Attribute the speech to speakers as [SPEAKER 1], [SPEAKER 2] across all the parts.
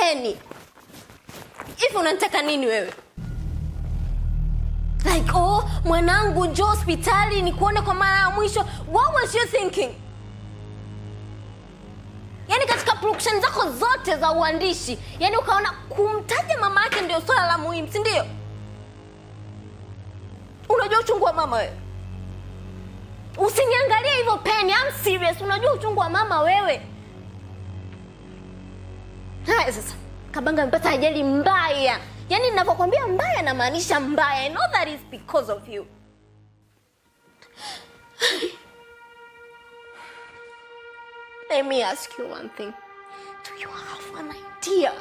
[SPEAKER 1] Penny. Hivi unanitaka nini wewe? Like, oh, mwanangu njoo hospitali ni kuone kwa mara ya mwisho. What was you thinking? Yaani katika production zako zote za uandishi, yaani ukaona kumtaja mama yake ndio swala la muhimu, si ndio? Unajua uchungu wa mama wewe? Usiniangalie hivyo Penny, I'm serious. Unajua uchungu wa mama wewe? Haya sasa, Kabanga amepata ajali mbaya. Yaani ninapokuambia mbaya namaanisha mbaya. I know that is because of you. Let me ask you one thing. Do you have an idea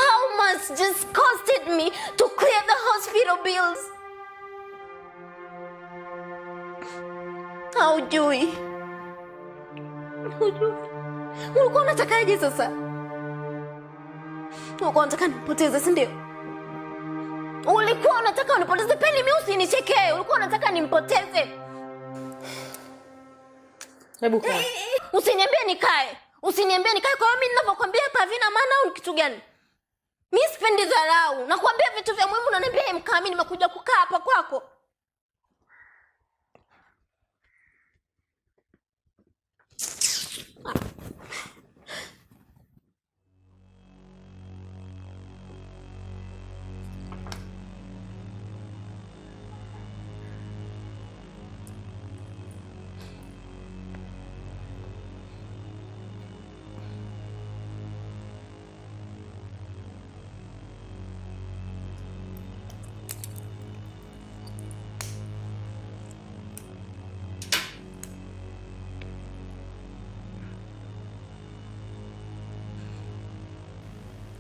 [SPEAKER 1] how much just costed me to clear the hospital bills? Haujui. Ulikuwa unatakaje sasa? Ulikuwa unataka nipoteze, si ndio? Ulikuwa unataka unipoteze Penny, mimi usinichekee. Ulikuwa unataka nimpoteze.
[SPEAKER 2] Hebu kaa.
[SPEAKER 1] Usiniambie nikae. Usiniambie nikae. Kwa hiyo mimi ninavyokuambia hapa havina maana au kitu gani? Mimi sipendi dharau. Nakwambia vitu vya muhimu unaniambia mkaa, mimi nimekuja kukaa hapa kwako.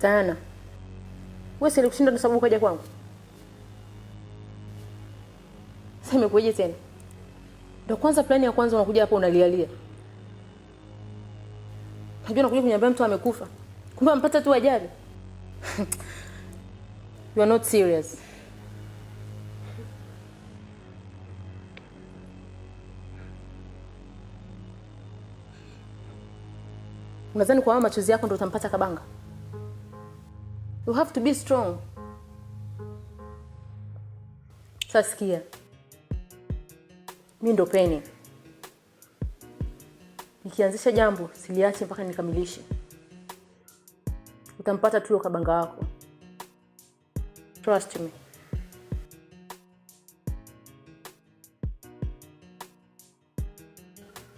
[SPEAKER 2] Tana. Wewe si ulikushinda kwa sababu ukaja kwangu. Sasa imekuja tena. Ndio kwanza plani ya kwanza unakuja hapa unalialia. Unajua unakuja kuniambia mtu amekufa. Kumbe ampata tu ajali. You are not serious. Unadhani kwa machozi yako ndio utampata Kabanga? You have to be strong. Sasikia. Mimi ndo Penny. Nikianzisha jambo, siliache mpaka nikamilishe. Utampata tu Kabanga wako. Trust me.